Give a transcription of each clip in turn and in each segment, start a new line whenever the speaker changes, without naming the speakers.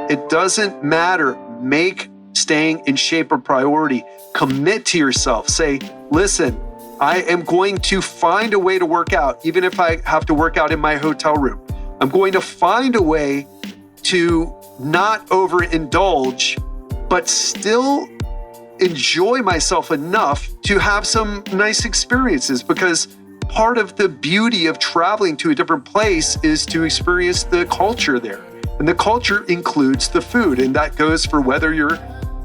It doesn't matter. Make staying in shape a priority. Commit to yourself. Say, listen, I am going to find a way to work out, even if I have to work out in my hotel room. I'm going to find a way to not overindulge, but still enjoy myself enough to have some nice experiences, because part of the beauty of traveling to a different place is to experience the culture there. And the culture includes the food. And that goes for whether you're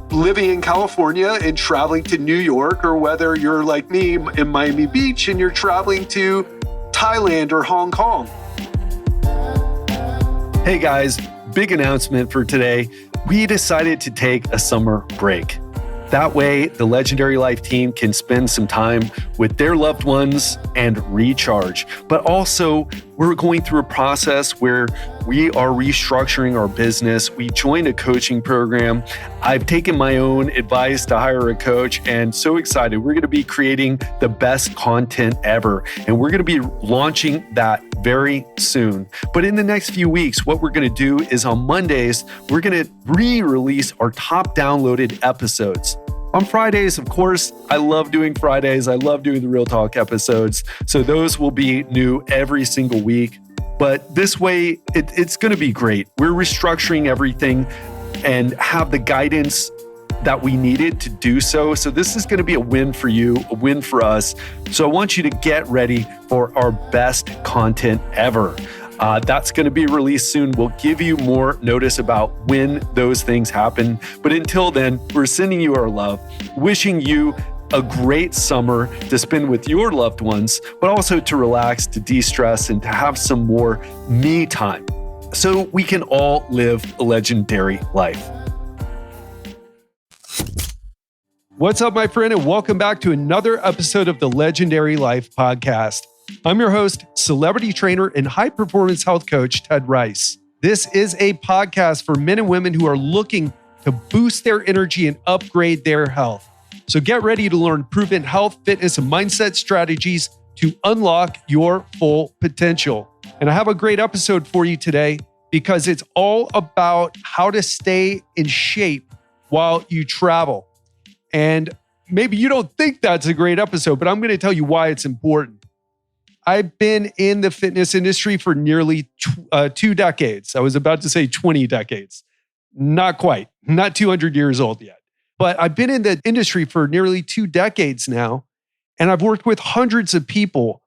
living in California and traveling to New York, or whether you're like me in Miami Beach and you're traveling to Thailand or Hong Kong. Hey guys, big announcement for today. We decided to take a summer break. That way, the Legendary Life team can spend some time with their loved ones and recharge. But also, we're going through a process where we are restructuring our business. We joined a coaching program. I've taken my own advice to hire a coach, and so excited. We're going to be creating the best content ever, and we're going to be launching that very soon. But in the next few weeks, what we're going to do is on Mondays, we're going to re-release our top downloaded episodes. On Fridays, of course, I love doing Fridays. I love doing the Real Talk episodes. So those will be new every single week. But this way, it's going to be great. We're restructuring everything and have the guidance that we needed to do so. So this is going to be a win for you, a win for us. So I want you to get ready for our best content ever. That's going to be released soon. We'll give you more notice about when those things happen. But until then, we're sending you our love, wishing you a great summer to spend with your loved ones, but also to relax, to de-stress, and to have some more me time so we can all live a legendary life. What's up, my friend, and welcome back to another episode of the Legendary Life podcast. I'm your host, celebrity trainer, and high-performance health coach, Ted Ryce. This is a podcast for men and women who are looking to boost their energy and upgrade their health. So get ready to learn proven health, fitness, and mindset strategies to unlock your full potential. And I have a great episode for you today because it's all about how to stay in shape while you travel. And maybe you don't think that's a great episode, but I'm going to tell you why it's important. I've been in the fitness industry for nearly 2 decades. I was about to say 20 decades. Not quite, not 200 years old yet. But I've been in the industry for nearly 2 decades now, and I've worked with hundreds of people.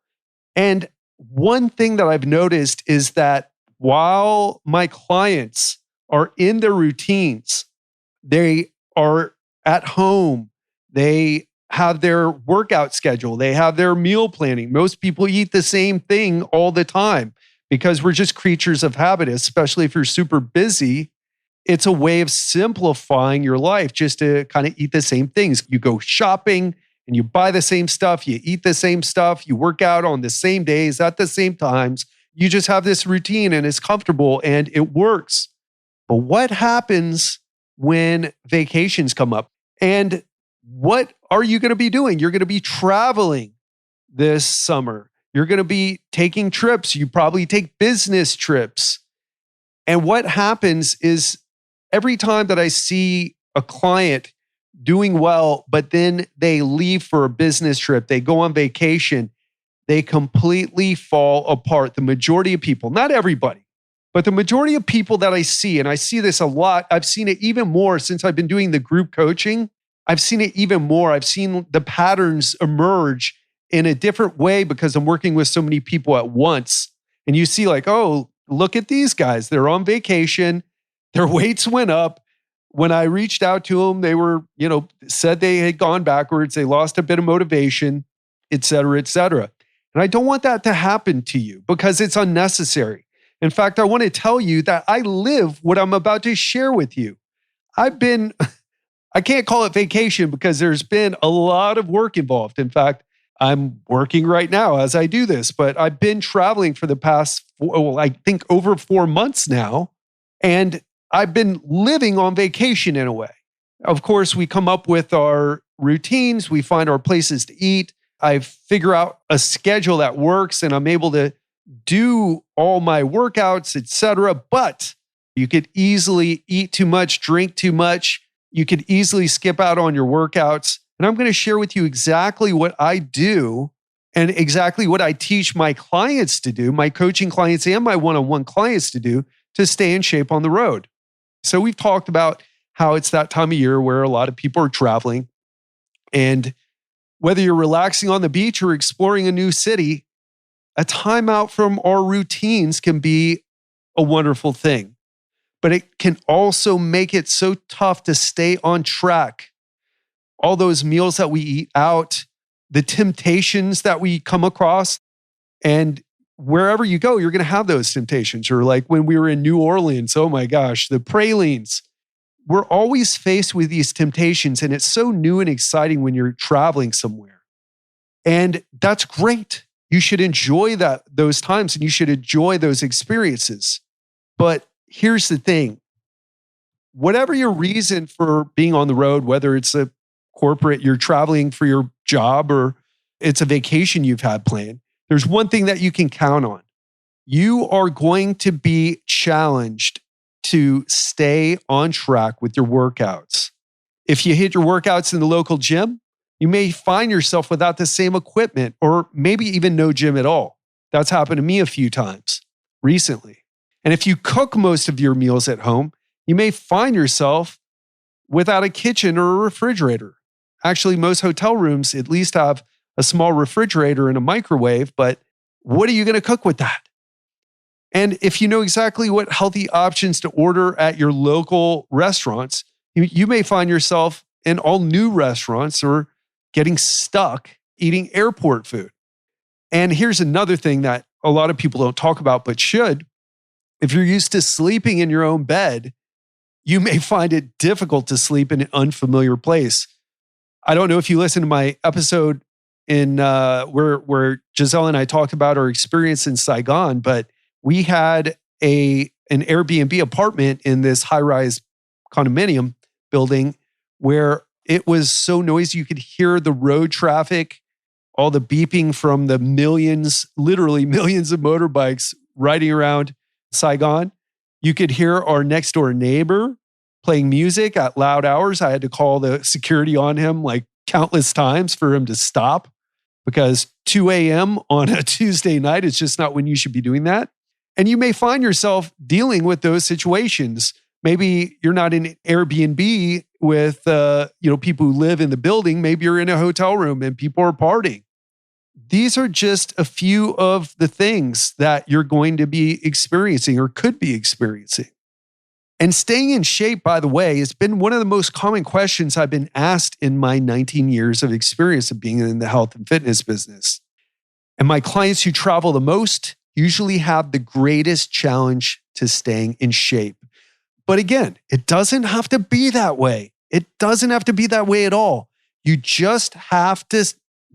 And one thing that I've noticed is that while my clients are in their routines, they are at home, they have their workout schedule, they have their meal planning. Most people eat the same thing all the time because we're just creatures of habit, especially if you're super busy. It's a way of simplifying your life just to kind of eat the same things. You go shopping and you buy the same stuff, you eat the same stuff, you work out on the same days at the same times. You just have this routine and it's comfortable and it works. But what happens when vacations come up? And what are you going to be doing? You're going to be traveling this summer. You're going to be taking trips. You probably take business trips. And what happens is every time that I see a client doing well, but then they leave for a business trip, they go on vacation, they completely fall apart. The majority of people, not everybody, but the majority of people that I see, and I see this a lot, I've seen it even more since I've been doing the group coaching. I've seen it even more. I've seen the patterns emerge in a different way because I'm working with so many people at once. And you see like, oh, look at these guys. They're on vacation. Their weights went up. When I reached out to them, they were, said they had gone backwards. They lost a bit of motivation, et cetera, et cetera. And I don't want that to happen to you because it's unnecessary. In fact, I want to tell you that I live what I'm about to share with you. I can't call it vacation because there's been a lot of work involved. In fact, I'm working right now as I do this, but I've been traveling for the past, I think over 4 months now. And I've been living on vacation in a way. Of course, we come up with our routines. We find our places to eat. I figure out a schedule that works and I'm able to do all my workouts, etc. But You could easily eat too much, drink too much. You could easily skip out on your workouts. And I'm going to share with you exactly what I do and exactly what I teach my clients to do, my coaching clients and my one-on-one clients to do to stay in shape on the road. So we've talked about how it's that time of year where a lot of people are traveling. And whether you're relaxing on the beach or exploring a new city, a time out from our routines can be a wonderful thing. But it can also make it so tough to stay on track. All those meals that we eat out, the temptations that we come across, and wherever you go, you're going to have those temptations. Or like when we were in New Orleans, oh my gosh, the pralines. We're always faced with these temptations, and it's so new and exciting when you're traveling somewhere. And that's great. You should enjoy those times, and you should enjoy those experiences. But here's the thing. Whatever your reason for being on the road, whether it's a corporate, you're traveling for your job, or it's a vacation you've had planned, there's one thing that you can count on. You are going to be challenged to stay on track with your workouts. If you hit your workouts in the local gym, you may find yourself without the same equipment, or maybe even no gym at all. That's happened to me a few times recently. And if you cook most of your meals at home, you may find yourself without a kitchen or a refrigerator. Actually, most hotel rooms at least have a small refrigerator and a microwave, but what are you going to cook with that? And if you know exactly what healthy options to order at your local restaurants, you may find yourself in all new restaurants or getting stuck eating airport food. And here's another thing that a lot of people don't talk about, but should. If you're used to sleeping in your own bed, you may find it difficult to sleep in an unfamiliar place. I don't know if you listened to my episode in where Giselle and I talked about our experience in Saigon, but we had an Airbnb apartment in this high-rise condominium building where it was so noisy you could hear the road traffic, all the beeping from the literally millions of motorbikes riding around Saigon. You could hear our next door neighbor playing music at loud hours. I had to call the security on him like countless times for him to stop, because 2 a.m. on a Tuesday night is just not when you should be doing that. And you may find yourself dealing with those situations. Maybe you're not in Airbnb with people who live in the building. Maybe you're in a hotel room and people are partying. These are just a few of the things that you're going to be experiencing or could be experiencing. And staying in shape, by the way, has been one of the most common questions I've been asked in my 19 years of experience of being in the health and fitness business. And my clients who travel the most usually have the greatest challenge to staying in shape. But again, it doesn't have to be that way. It doesn't have to be that way at all. You just have to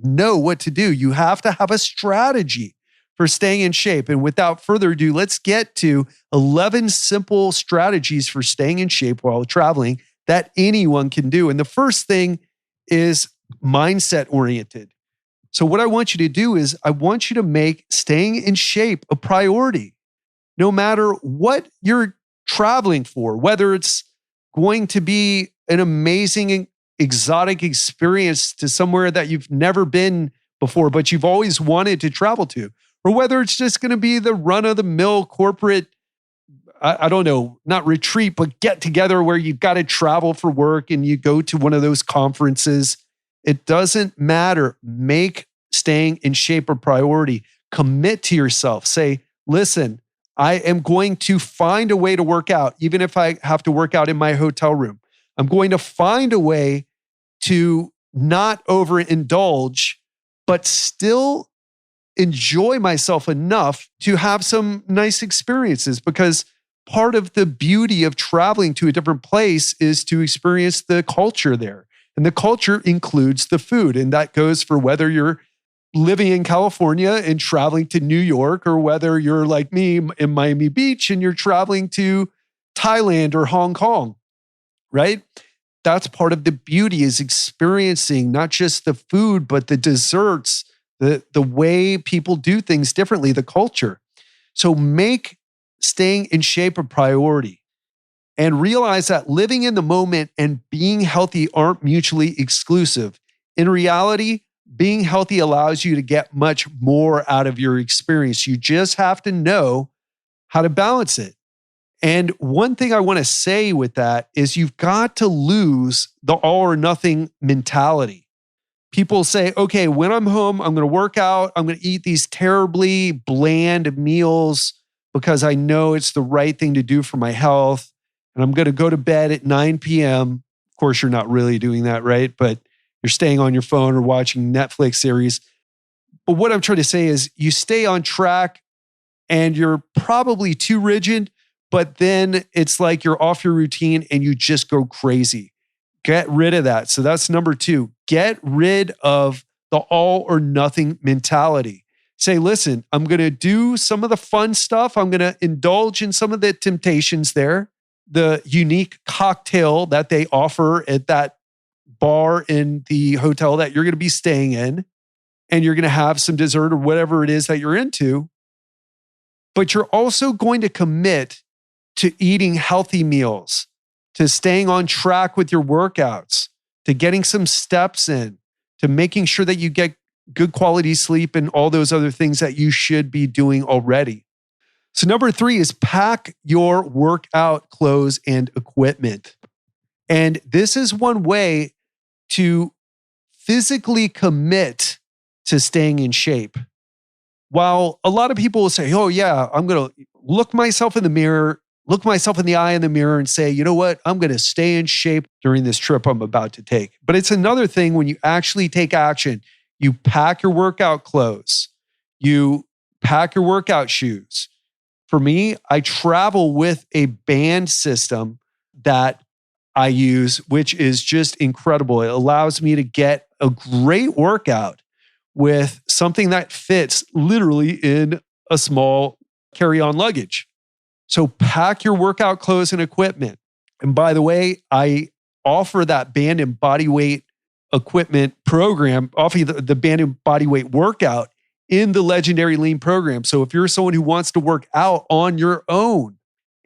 know what to do. You have to have a strategy for staying in shape. And without further ado, let's get to 11 simple strategies for staying in shape while traveling that anyone can do. And the first thing is mindset oriented. So what I want you to do is I want you to make staying in shape a priority. No matter what you're traveling for, whether it's going to be an amazing exotic experience to somewhere that you've never been before, but you've always wanted to travel to, or whether it's just going to be the run-of-the-mill corporate, I don't know, not retreat, but get together where you've got to travel for work and you go to one of those conferences. It doesn't matter. Make staying in shape a priority. Commit to yourself. Say, listen, I am going to find a way to work out, even if I have to work out in my hotel room. I'm going to find a way to not overindulge, but still enjoy myself enough to have some nice experiences, because part of the beauty of traveling to a different place is to experience the culture there. And the culture includes the food. And that goes for whether you're living in California and traveling to New York, or whether you're like me in Miami Beach and you're traveling to Thailand or Hong Kong, right? That's part of the beauty, is experiencing not just the food, but the desserts, the way people do things differently, the culture. So make staying in shape a priority. and realize that living in the moment and being healthy aren't mutually exclusive. In reality, being healthy allows you to get much more out of your experience. You just have to know how to balance it. And one thing I want to say with that is you've got to lose the all or nothing mentality. People say, okay, when I'm home, I'm going to work out. I'm going to eat these terribly bland meals because I know it's the right thing to do for my health. And I'm going to go to bed at 9 p.m. Of course, you're not really doing that, right? But you're staying on your phone or watching Netflix series. But what I'm trying to say is you stay on track and you're probably too rigid, but then it's like you're off your routine and you just go crazy. Get rid of that. So that's number 2. Get rid of the all or nothing mentality. Say, listen, I'm going to do some of the fun stuff. I'm going to indulge in some of the temptations there. The unique cocktail that they offer at that bar in the hotel that you're going to be staying in, and you're going to have some dessert or whatever it is that you're into. But you're also going to commit to eating healthy meals, to staying on track with your workouts, to getting some steps in, to making sure that you get good quality sleep and all those other things that you should be doing already. So number 3 is pack your workout clothes and equipment. And this is one way to physically commit to staying in shape. While a lot of people will say, oh yeah, I'm going to look myself in the mirror, look myself in the eye in the mirror and say, you know what, I'm going to stay in shape during this trip I'm about to take. But it's another thing when you actually take action. You pack your workout clothes, you pack your workout shoes. For me, I travel with a band system that I use, which is just incredible. It allows me to get a great workout with something that fits literally in a small carry-on luggage. So pack your workout clothes and equipment. And by the way, I offer that band and body weight equipment program, offer the band and body weight workout in the Legendary Lean program. So if you're someone who wants to work out on your own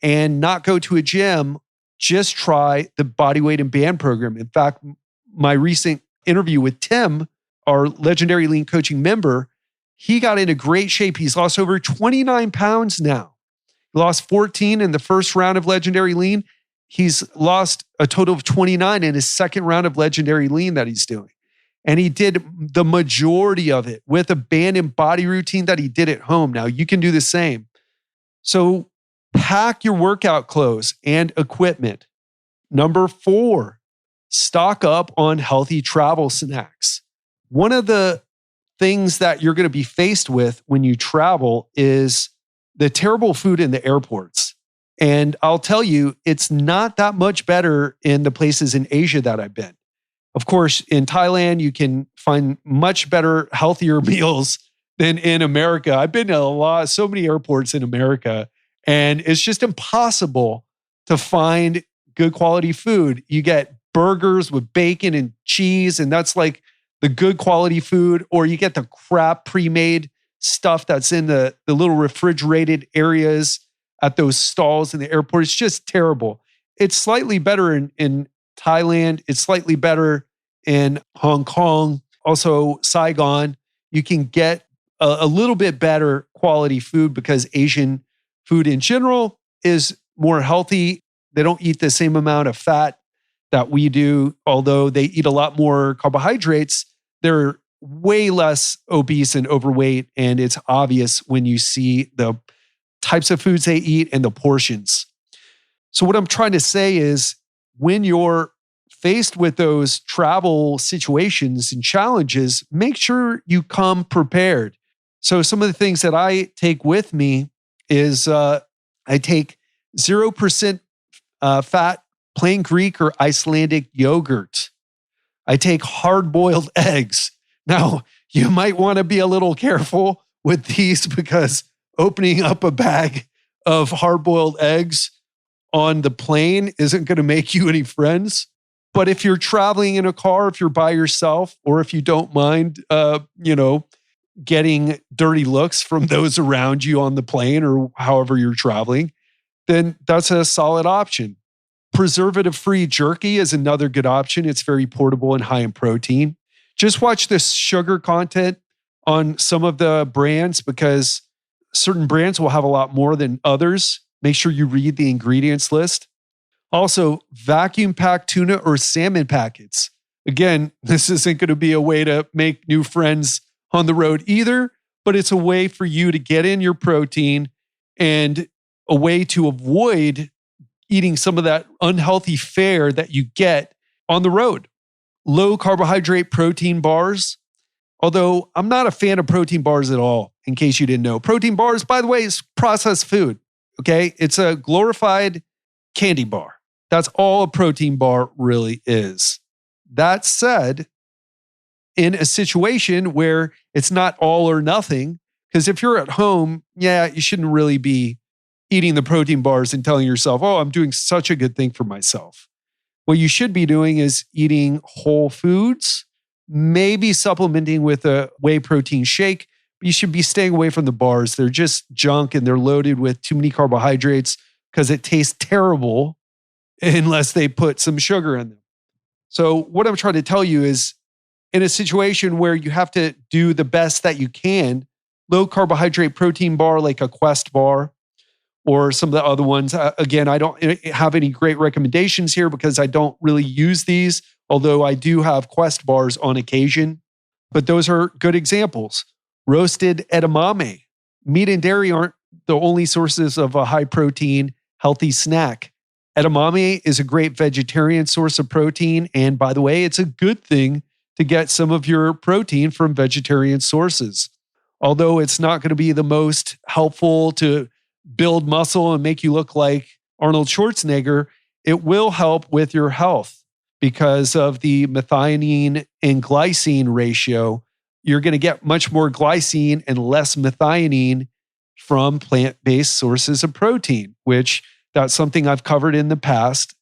and not go to a gym, just try the body weight and band program. In fact, my recent interview with Tim, our Legendary Lean coaching member, he got into great shape. He's lost over 29 pounds now. He lost 14 in the first round of Legendary Lean. He's lost a total of 29 in his second round of Legendary Lean that he's doing. And he did the majority of it with a band and body routine that he did at home. Now you can do the same. So pack your workout clothes and equipment. Number 4, stock up on healthy travel snacks. One of the things that you're going to be faced with when you travel is the terrible food in the airports. And I'll tell you, it's not that much better in the places in Asia that I've been. Of course, in Thailand, you can find much better, healthier meals than in America. I've been to so many airports in America, and it's just impossible to find good quality food. You get burgers with bacon and cheese, and that's like the good quality food, or you get the crap pre-made stuff that's in the little refrigerated areas at those stalls in the airport. It's just terrible. It's slightly better in Thailand. It's slightly better in Hong Kong, also Saigon. You can get a little bit better quality food because Asian food in general is more healthy. They don't eat the same amount of fat that we do, although they eat a lot more carbohydrates. They're way less obese and overweight, and it's obvious when you see the types of foods they eat and the portions. So what I'm trying to say is when you're faced with those travel situations and challenges, make sure you come prepared. So some of the things that I take with me is I take 0% fat plain Greek or Icelandic yogurt. I take hard-boiled eggs. Now, you might want to be a little careful with these because opening up a bag of hard-boiled eggs on the plane isn't going to make you any friends. But if you're traveling in a car, if you're by yourself, or if you don't mind, getting dirty looks from those around you on the plane or however you're traveling, then that's a solid option. Preservative-free jerky is another good option. It's very portable and high in protein. Just watch the sugar content on some of the brands because certain brands will have a lot more than others. Make sure you read the ingredients list. Also, vacuum packed tuna or salmon packets. Again, this isn't going to be a way to make new friends on the road either, but it's a way for you to get in your protein and a way to avoid eating some of that unhealthy fare that you get on the road. Low carbohydrate protein bars. Although I'm not a fan of protein bars at all, in case you didn't know. Protein bars, by the way, is processed food. Okay. It's a glorified candy bar. That's all a protein bar really is. That said, in a situation where it's not all or nothing, because if you're at home, you shouldn't really be eating the protein bars and telling yourself, oh, I'm doing such a good thing for myself. What you should be doing is eating whole foods, maybe supplementing with a whey protein shake, but you should be staying away from the bars. They're just junk and they're loaded with too many carbohydrates because it tastes terrible unless they put some sugar in them. So what I'm trying to tell you is in a situation where you have to do the best that you can, low carbohydrate protein bar like a Quest bar or some of the other ones. Again, I don't have any great recommendations here because I don't really use these, although I do have Quest bars on occasion. But those are good examples. Roasted edamame. Meat and dairy aren't the only sources of a high protein, healthy snack. Edamame is a great vegetarian source of protein. And by the way, it's a good thing to get some of your protein from vegetarian sources. Although it's not going to be the most helpful to build muscle and make you look like Arnold Schwarzenegger, it will help with your health because of the methionine and glycine ratio. You're going to get much more glycine and less methionine from plant-based sources of protein, which that's something I've covered in the past.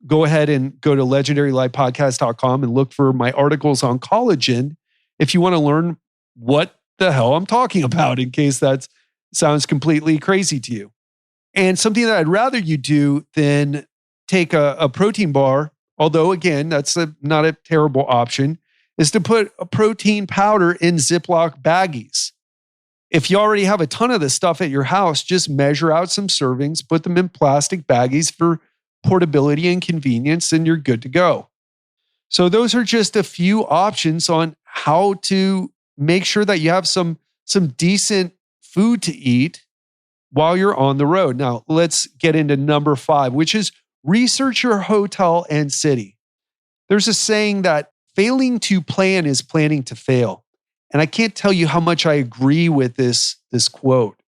Go ahead and go to legendarylifepodcast.com and look for my articles on collagen if you want to learn what the hell I'm talking about, in case that sounds completely crazy to you. And something that I'd rather you do than take a protein bar, although again, that's not a terrible option, is to put a protein powder in Ziploc baggies. If you already have a ton of this stuff at your house, just measure out some servings, put them in plastic baggies for portability and convenience, and you're good to go. So those are just a few options on how to make sure that you have some decent food to eat while you're on the road. Now, let's get into number 5, which is research your hotel and city. There's a saying that failing to plan is planning to fail. And I can't tell you how much I agree with this quote.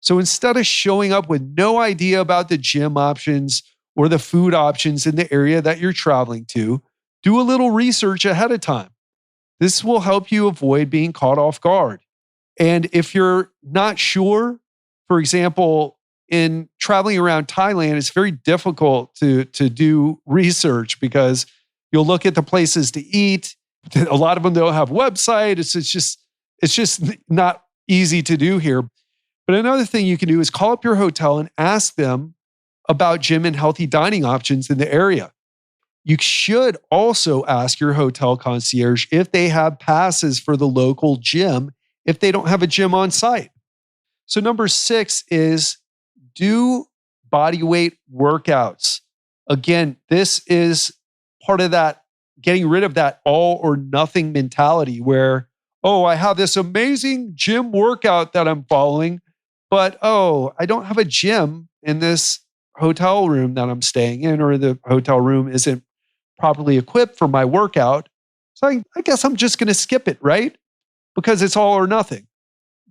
So instead of showing up with no idea about the gym options or the food options in the area that you're traveling to, do a little research ahead of time. This will help you avoid being caught off guard. And if you're not sure, for example, in traveling around Thailand, it's very difficult to do research because you'll look at the places to eat. A lot of them don't have websites. It's just not easy to do here. But another thing you can do is call up your hotel and ask them about gym and healthy dining options in the area. You should also ask your hotel concierge if they have passes for the local gym if they don't have a gym on site. So number 6 is do body weight workouts. Again, this is part of that, getting rid of that all or nothing mentality where, oh, I have this amazing gym workout that I'm following, but I don't have a gym in this hotel room that I'm staying in, or the hotel room isn't properly equipped for my workout. So I guess I'm just going to skip it, right? Because it's all or nothing.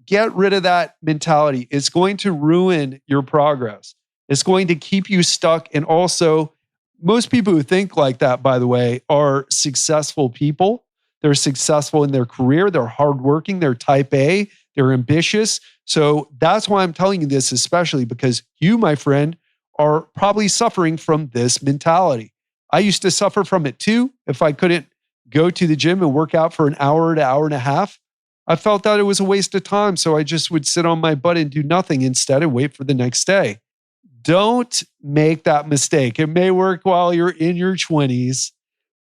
Get rid of that mentality. It's going to ruin your progress. It's going to keep you stuck. And also, most people who think like that, by the way, are successful people. They're successful in their career. They're hardworking. They're type A. They're ambitious. So that's why I'm telling you this, especially because you, my friend, are probably suffering from this mentality. I used to suffer from it too. If I couldn't go to the gym and work out for an hour to hour and a half, I felt that it was a waste of time. So I just would sit on my butt and do nothing instead and wait for the next day. Don't make that mistake. It may work while you're in your 20s,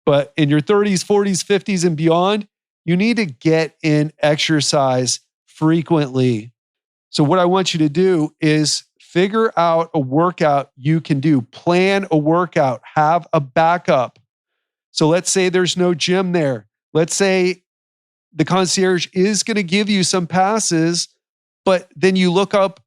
but in your 30s, 40s, 50s, and beyond, you need to get in exercise frequently. So what I want you to do is figure out a workout you can do. Plan a workout. Have a backup. So let's say there's no gym there. Let's say the concierge is going to give you some passes, but then you look up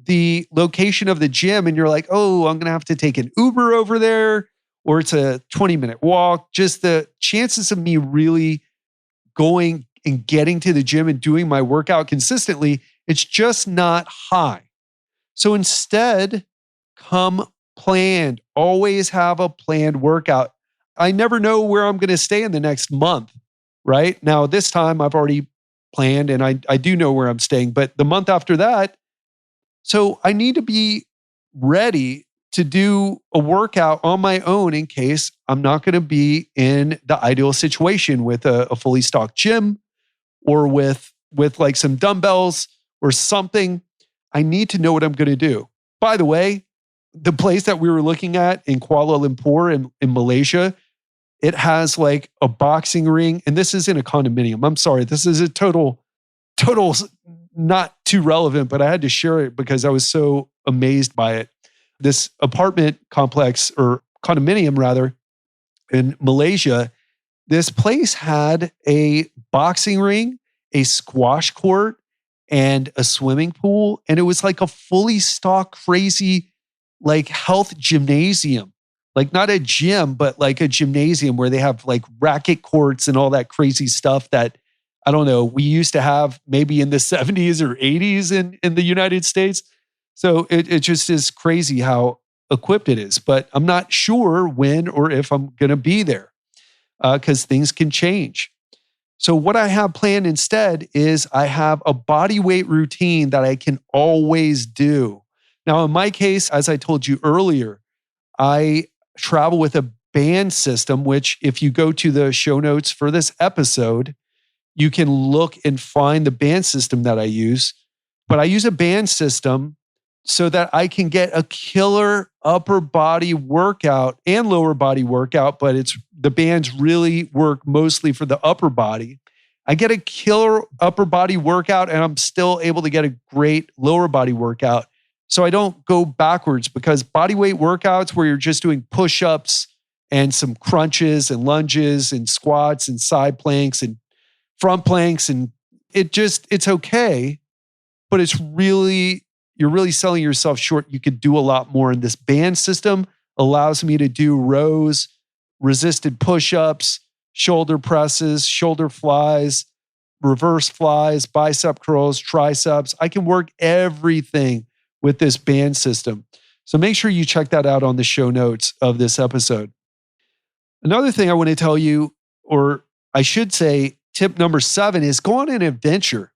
the location of the gym and you're like, oh, I'm going to have to take an Uber over there, or it's a 20-minute walk. Just the chances of me really going and getting to the gym and doing my workout consistently, it's just not high. So instead, come planned. Always have a planned workout. I never know where I'm going to stay in the next month, right? Now, this time I've already planned and I do know where I'm staying, but the month after that, so I need to be ready to do a workout on my own in case I'm not going to be in the ideal situation with a fully stocked gym or with like some dumbbells or something. I need to know what I'm going to do. By the way, the place that we were looking at in Kuala Lumpur in Malaysia, it has like a boxing ring, and this is in a condominium. I'm sorry, this is a total not too relevant, but I had to share it because I was so amazed by it. This apartment complex, or condominium rather, in Malaysia, this place had a boxing ring, a squash court, and a swimming pool. And it was like a fully stocked, crazy, like health gymnasium. Like not a gym, but like a gymnasium where they have like racket courts and all that crazy stuff that, I don't know, we used to have maybe in the 70s or 80s in the United States. So it just is crazy how equipped it is. But I'm not sure when or if I'm going to be there because things can change. So what I have planned instead is I have a body weight routine that I can always do. Now, in my case, as I told you earlier, I travel with a band system, which if you go to the show notes for this episode, you can look and find the band system that I use. But I use a band system so that I can get a killer upper body workout and lower body workout, but the bands really work mostly for the upper body. I get a killer upper body workout and I'm still able to get a great lower body workout. So I don't go backwards, because body weight workouts where you're just doing push-ups and some crunches and lunges and squats and side planks and front planks, and it's okay, but you're really selling yourself short. You could do a lot more. And this band system allows me to do rows, resisted push-ups, shoulder presses, shoulder flies, reverse flies, bicep curls, triceps. I can work everything with this band system. So make sure you check that out on the show notes of this episode. Another thing I want to tell you, or I should say, tip number 7 is go on an adventure.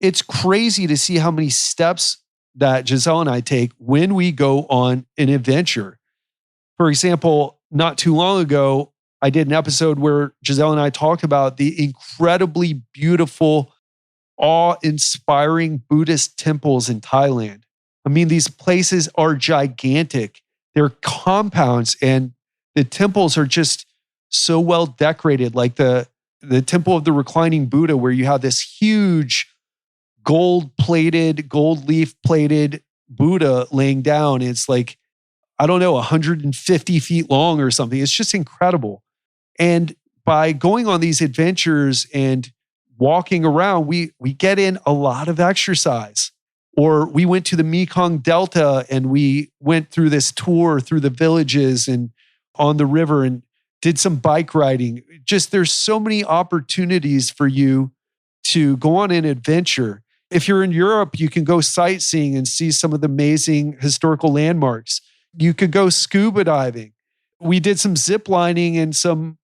It's crazy to see how many steps that Giselle and I take when we go on an adventure. For example, not too long ago, I did an episode where Giselle and I talked about the incredibly beautiful, awe-inspiring Buddhist temples in Thailand. I mean, these places are gigantic. They're compounds, and the temples are just so well decorated, like the Temple of the Reclining Buddha, where you have this huge gold leaf plated Buddha laying down. It's like, I don't know, 150 feet long or something. It's just incredible. And by going on these adventures and walking around, we get in a lot of exercise. Or we went to the Mekong Delta and we went through this tour through the villages and on the river and did some bike riding. Just there's so many opportunities for you to go on an adventure. If you're in Europe, you can go sightseeing and see some of the amazing historical landmarks. You could go scuba diving. We did some zip lining and some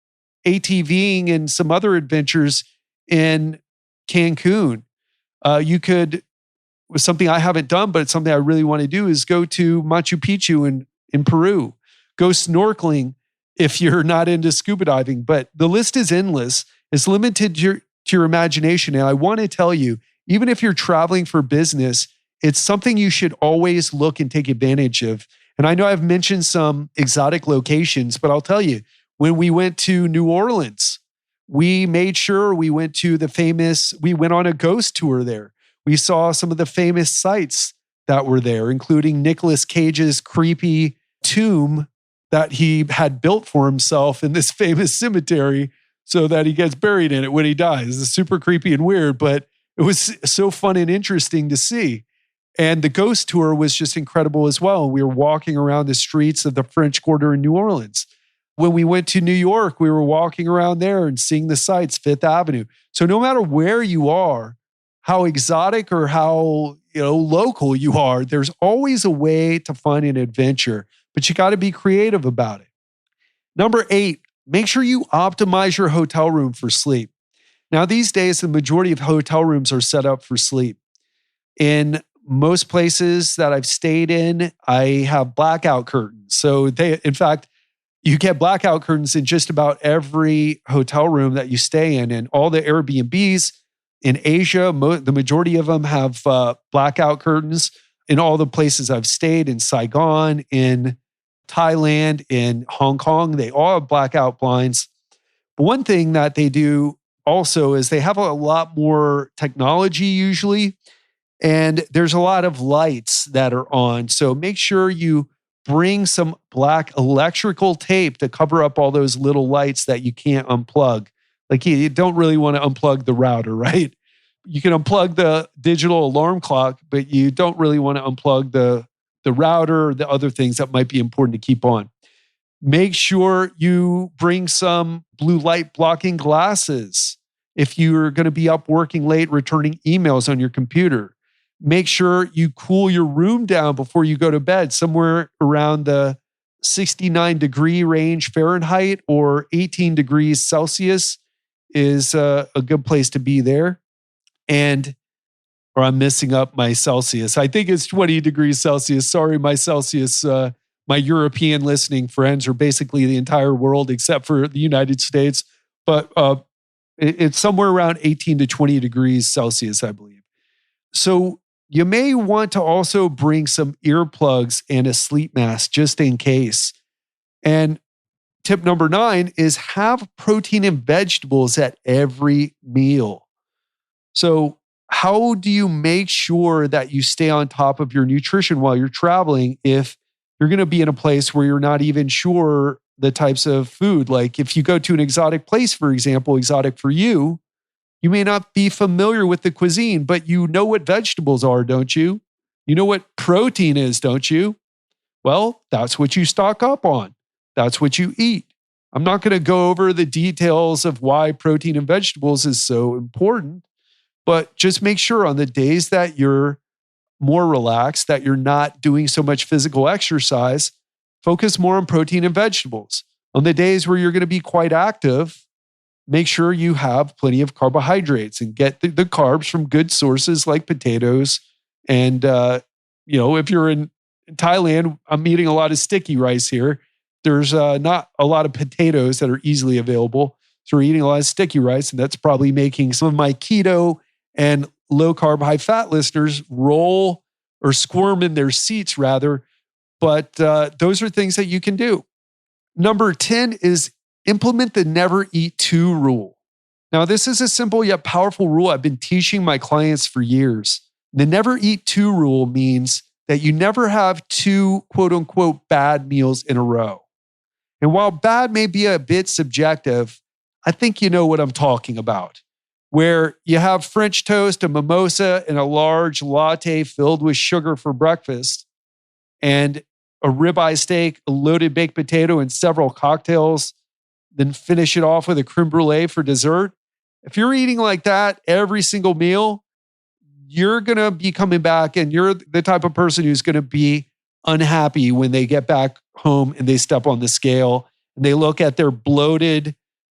ATVing and some other adventures in Cancun. Something I haven't done, but it's something I really want to do, is go to Machu Picchu in Peru. Go snorkeling if you're not into scuba diving. But the list is endless. It's limited to your imagination. And I want to tell you, even if you're traveling for business, it's something you should always look and take advantage of. And I know I've mentioned some exotic locations, but I'll tell you, when we went to New Orleans, we made sure we went on a ghost tour there. We saw some of the famous sites that were there, including Nicolas Cage's creepy tomb that he had built for himself in this famous cemetery so that he gets buried in it when he dies. It's super creepy and weird, but it was so fun and interesting to see. And the ghost tour was just incredible as well. We were walking around the streets of the French Quarter in New Orleans. When we went to New York, we were walking around there and seeing the sights, Fifth Avenue. So no matter where you are, how exotic or how local you are, there's always a way to find an adventure, but you got to be creative about it. Number 8, make sure you optimize your hotel room for sleep. Now, these days, the majority of hotel rooms are set up for sleep. In most places that I've stayed in, I have blackout curtains. So in fact, you get blackout curtains in just about every hotel room that you stay in. And all the Airbnbs in Asia, the majority of them have blackout curtains. In all the places I've stayed, in Saigon, in Thailand, in Hong Kong, they all have blackout blinds. But one thing that they do also is they have a lot more technology usually, and there's a lot of lights that are on. So make sure you bring some black electrical tape to cover up all those little lights that you can't unplug. Like you don't really want to unplug the router, right? You can unplug the digital alarm clock, but you don't really want to unplug the router or the other things that might be important to keep on. Make sure you bring some blue light blocking glasses if you're going to be up working late, returning emails on your computer. Make sure you cool your room down before you go to bed, somewhere around the 69 degree range Fahrenheit or 18 degrees Celsius is a good place to be there. Or I'm messing up my Celsius. I think it's 20 degrees Celsius. Sorry, my Celsius, my European listening friends are basically the entire world except for the United States. But it's somewhere around 18 to 20 degrees Celsius, I believe. So you may want to also bring some earplugs and a sleep mask just in case. And tip number 9 is have protein and vegetables at every meal. So how do you make sure that you stay on top of your nutrition while you're traveling if you're going to be in a place where you're not even sure the types of food? Like if you go to an exotic place, for example, exotic for you, you may not be familiar with the cuisine, but you know what vegetables are, don't you? You know what protein is, don't you? Well, that's what you stock up on. That's what you eat. I'm not going to go over the details of why protein and vegetables is so important, but just make sure on the days that you're more relaxed, that you're not doing so much physical exercise, focus more on protein and vegetables. On the days where you're going to be quite active, make sure you have plenty of carbohydrates and get the carbs from good sources like potatoes. And, if you're in Thailand, I'm eating a lot of sticky rice here. There's not a lot of potatoes that are easily available. So we're eating a lot of sticky rice, and that's probably making some of my keto and low carb, high fat listeners roll or squirm in their seats rather. But those are things that you can do. Number 10 is implement the never eat two rule. Now, this is a simple yet powerful rule I've been teaching my clients for years. The never eat two rule means that you never have two quote unquote bad meals in a row. And while bad may be a bit subjective, I think you know what I'm talking about. Where you have French toast, a mimosa, and a large latte filled with sugar for breakfast, and a ribeye steak, a loaded baked potato, and several cocktails, then finish it off with a creme brulee for dessert. If you're eating like that every single meal, you're going to be coming back and you're the type of person who's going to be unhappy when they get back home and they step on the scale and they look at their bloated,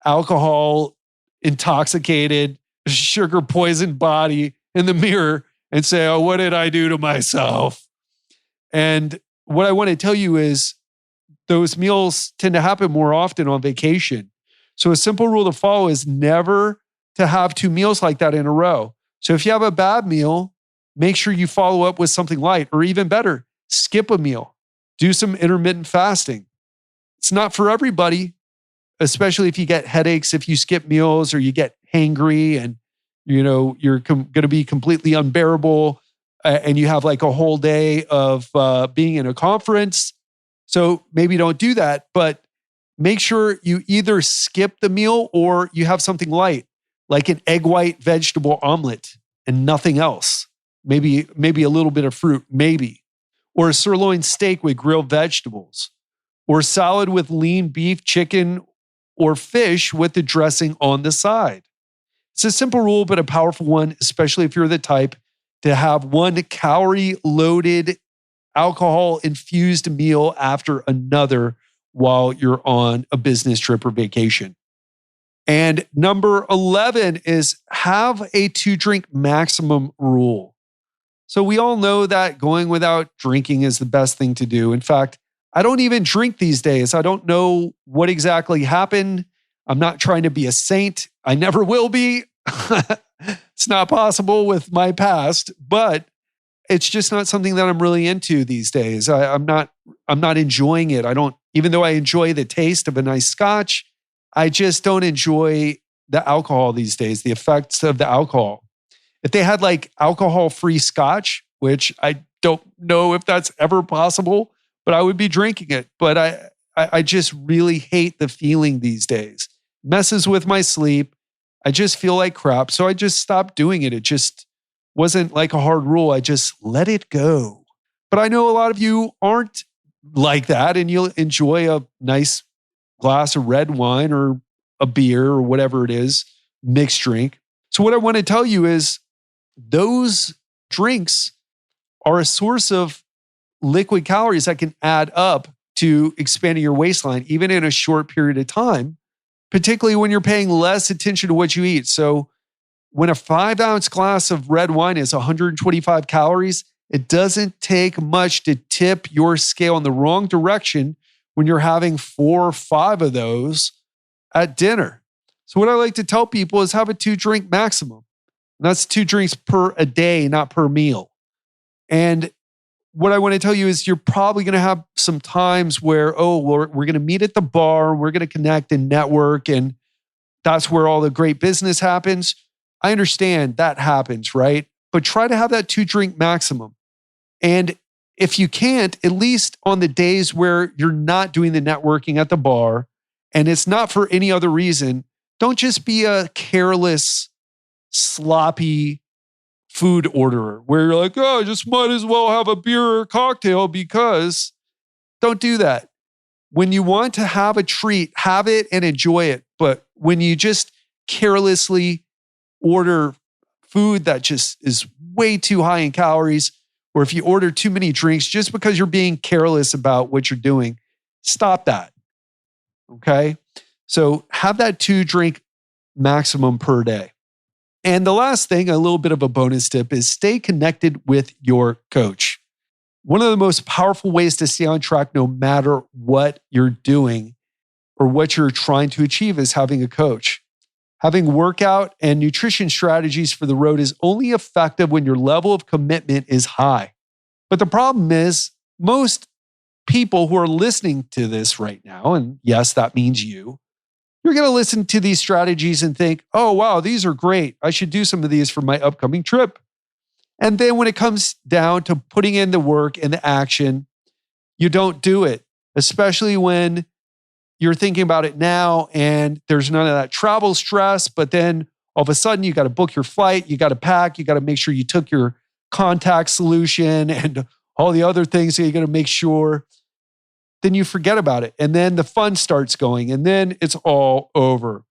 alcohol intoxicated, sugar poisoned body in the mirror and say, oh, what did I do to myself? And what I want to tell you is those meals tend to happen more often on vacation. So a simple rule to follow is never to have two meals like that in a row. So if you have a bad meal, make sure you follow up with something light, or even better, skip a meal. Do some intermittent fasting. It's not for everybody, especially if you get headaches, if you skip meals or you get hangry and you're going to be completely unbearable and you have like a whole day of being in a conference. So maybe don't do that, but make sure you either skip the meal or you have something light, like an egg white vegetable omelet and nothing else. Maybe a little bit of fruit, maybe. Or a sirloin steak with grilled vegetables. Or salad with lean beef, chicken, or fish with the dressing on the side. It's a simple rule, but a powerful one, especially if you're the type to have one calorie-loaded, alcohol-infused meal after another while you're on a business trip or vacation. And number 11 is have a 2-drink maximum rule. So we all know that going without drinking is the best thing to do. In fact, I don't even drink these days. I don't know what exactly happened. I'm not trying to be a saint. I never will be. It's not possible with my past, but it's just not something that I'm really into these days. I'm not enjoying it. Even though I enjoy the taste of a nice scotch, I just don't enjoy the alcohol these days, the effects of the alcohol. If they had like alcohol-free scotch, which I don't know if that's ever possible, but I would be drinking it. But I just really hate the feeling these days. Messes with my sleep. I just feel like crap. So I just stopped doing it. It just wasn't like a hard rule. I just let it go. But I know a lot of you aren't like that and you'll enjoy a nice glass of red wine or a beer or whatever it is, mixed drink. So what I want to tell you is those drinks are a source of liquid calories that can add up to expanding your waistline, even in a short period of time, particularly when you're paying less attention to what you eat. So when a 5-ounce glass of red wine is 125 calories, it doesn't take much to tip your scale in the wrong direction when you're having 4 or 5 of those at dinner. So what I like to tell people is have a 2-drink maximum. And that's 2 drinks per a day, not per meal. And what I want to tell you is you're probably going to have some times where, we're going to meet at the bar, we're going to connect and network, and that's where all the great business happens. I understand that happens, right? But try to have that 2-drink maximum. And if you can't, at least on the days where you're not doing the networking at the bar, and it's not for any other reason, don't just be a careless, sloppy food orderer where you're like, I just might as well have a beer or a cocktail because don't do that. When you want to have a treat, have it and enjoy it. But when you just carelessly order food that just is way too high in calories, or if you order too many drinks just because you're being careless about what you're doing, stop that. Okay? So have that 2-drink maximum per day. And the last thing, a little bit of a bonus tip, is stay connected with your coach. One of the most powerful ways to stay on track no matter what you're doing or what you're trying to achieve is having a coach. Having workout and nutrition strategies for the road is only effective when your level of commitment is high. But the problem is most people who are listening to this right now, and yes, that means you're going to listen to these strategies and think, oh, wow, these are great. I should do some of these for my upcoming trip. And then when it comes down to putting in the work and the action, you don't do it, especially when you're thinking about it now and there's none of that travel stress. But then all of a sudden you got to book your flight, you got to pack, you got to make sure you took your contact solution and all the other things that you got to make sure. Then you forget about it. And then the fun starts going and then it's all over.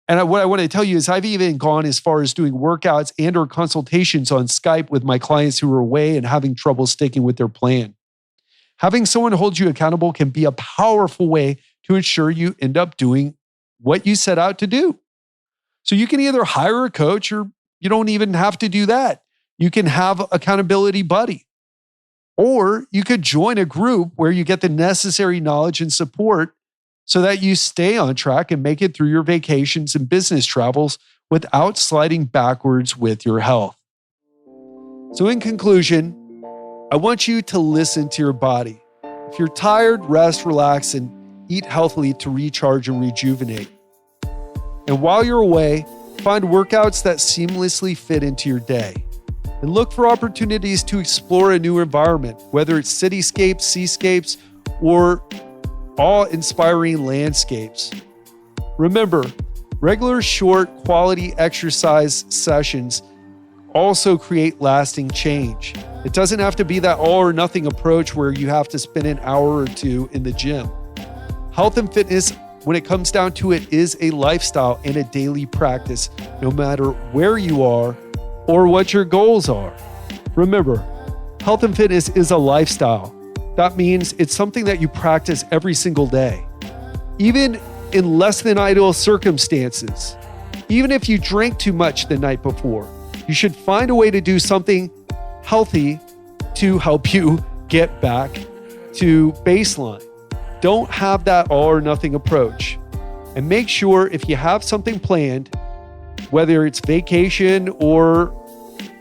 And what I want to tell you is I've even gone as far as doing workouts and or consultations on Skype with my clients who are away and having trouble sticking with their plan. Having someone hold you accountable can be a powerful way to ensure you end up doing what you set out to do. So you can either hire a coach or you don't even have to do that. You can have accountability buddy. Or you could join a group where you get the necessary knowledge and support so that you stay on track and make it through your vacations and business travels without sliding backwards with your health. So in conclusion, I want you to listen to your body. If you're tired, rest, relax, and eat healthily to recharge and rejuvenate. And while you're away, find workouts that seamlessly fit into your day. And look for opportunities to explore a new environment, whether it's cityscapes, seascapes, or awe-inspiring landscapes. Remember, regular short quality exercise sessions also create lasting change. It doesn't have to be that all or nothing approach where you have to spend an hour or two in the gym. Health and fitness, when it comes down to it, is a lifestyle and a daily practice, no matter where you are or what your goals are. Remember, health and fitness is a lifestyle. That means it's something that you practice every single day, even in less than ideal circumstances. Even if you drank too much the night before, you should find a way to do something healthy to help you get back to baseline. Don't have that all or nothing approach. And make sure if you have something planned, whether it's vacation or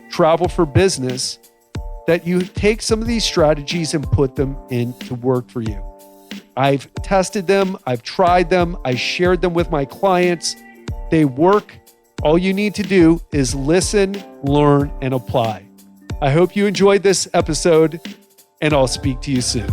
travel for business, that you take some of these strategies and put them into work for you. I've tested them, I've tried them, I shared them with my clients. They work. All you need to do is listen, learn, and apply. I hope you enjoyed this episode, and I'll speak to you soon.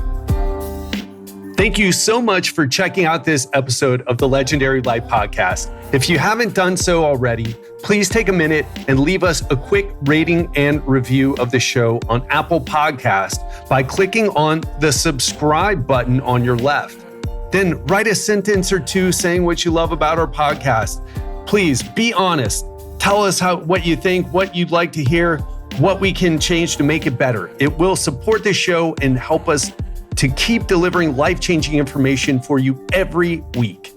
Thank you so much for checking out this episode of the Legendary Life Podcast. If you haven't done so already, please take a minute and leave us a quick rating and review of the show on Apple Podcasts by clicking on the subscribe button on your left. Then write a sentence or two saying what you love about our podcast. Please be honest. Tell us what you think, what you'd like to hear, what we can change to make it better. It will support the show and help us to keep delivering life-changing information for you every week.